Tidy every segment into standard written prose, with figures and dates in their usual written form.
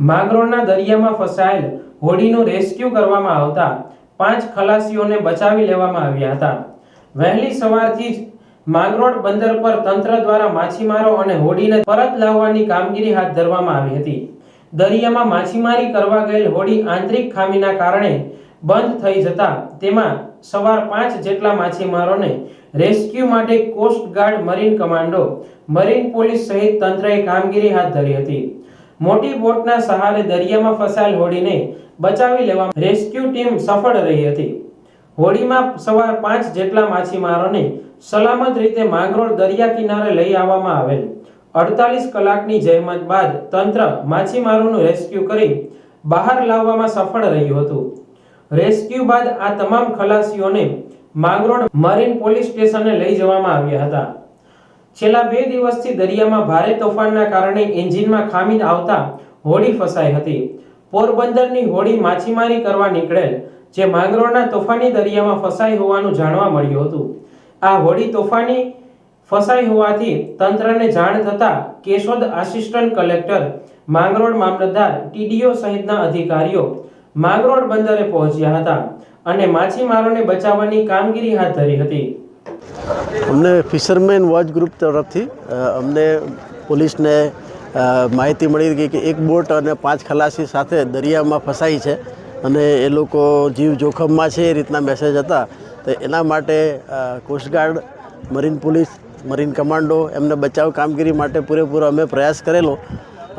માંગરોળના દરિયામાં ફસાયેલ હોડીનું રેસ્ક્યુ કરવામાં આવતા 5 ખલાસીઓને બચાવી લેવામાં આવ્યા હતા। વહેલી સવારથી જ માંગરોળ બંદર પર તંત્ર દ્વારા માછીમારો અને હોડીને પરત લાવવાની કામગીરી હાથ ધરવામાં આવી હતી। દરિયામાં માછીમારી કરવા ગયેલ હોડી આંતરિક ખામીના કારણે બંધ થઈ જતા તેમાં સવાર 5 જેટલા માછીમારોને રેસ્ક્યુ માટે coast guard, marine commando, marine police સહિત તંત્રએ કામગીરી હાથ ધરી હતી। મોટી બોટના સહારે દરિયામાં ફસાયેલ હોડીને બચાવી લેવામાં રેસ્ક્યુ ટીમ સફળ રહી હતી। હોડીમાં સવાર 5 જેટલા માછીમારોને સલામત રીતે માંગરોળ દરિયા કિનારે લઈ આવવામાં આવેલ। 48 કલાકની જહેમત બાદ તંત્ર માછીમારોનું રેસ્ક્યુ કરી બહાર લાવવામાં સફળ રહ્યું હતું। રેસ્ક્યુ બાદ આ તમામ ખલાસીઓને માંગરોળ મરીન પોલીસ સ્ટેશને લઈ જવામાં આવ્યા હતા। છેલ્લા 2 દિવસથી દરિયામાં ભારે તોફાનના કારણે એન્જિનમાં ખામી આવતા હોડી ફસાઈ હતી। પોરબંદરની હોડી માછીમારી કરવા નીકળેલ જે માંગરોળના તોફાની દરિયામાં ફસાઈ હોવાનું જાણવા મળ્યું હતું। આ હોડી તોફાની ફસાઈ હોવાથી તંત્રને જાણ થતા કેશોદ આસિસ્ટન્ટ કલેક્ટર, માંગરોળ મામલતદાર, ટીડીઓ સહિતના અધિકારીઓ માંગરોળ બંદરે પહોંચ્યા હતા અને માછીમારોને બચાવવાની કામગીરી હાથ ધરી હતી। અમને ફિશરમેન વોચ ગ્રુપ તરફથી અમને પોલીસને માહિતી મળી ગઈ કે એક બોટ અને 5 ખલાસી સાથે દરિયામાં ફસાઈ છે અને એ લોકો જીવ જોખમમાં છે એ રીતના મેસેજ હતા। તો એના માટે coastguard, marine police, marine commando એમને બચાવ કામગીરી માટે પૂરેપૂરો અમે પ્રયાસ કરેલો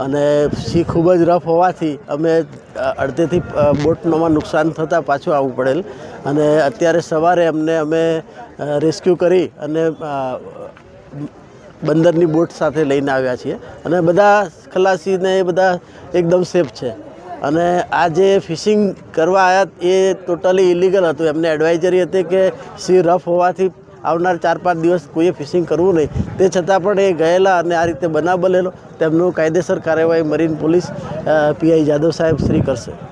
અને સી ખૂબ જ રફ હોવાથી અમે અડધેથી બોટમાં નુકસાન થતાં પાછું આવવું પડેલ અને અત્યારે સવારે અમે રેસ્ક્યુ કરી અને બંદરની બોટ સાથે લઈને આવ્યા છીએ અને બધા ખલાસીને એ બધા એકદમ સેફ છે અને આ જે ફિશિંગ કરવા આવ્યા એ ટોટલી ઇલીગલ હતું। એમને એડવાઇઝરી હતી કે સી રફ હોવાથી આવનાર 4-5 દિવસ કોઈએ ફિશિંગ કરવું નહીં, તે છતાં પણ એ ગયેલા અને આ રીતે બનાવ બનેલો। તેમનું કાયદેસર કાર્યવાહી મરીન પોલીસ પીઆઈ જાદવ સાહેબ શ્રી કરશે।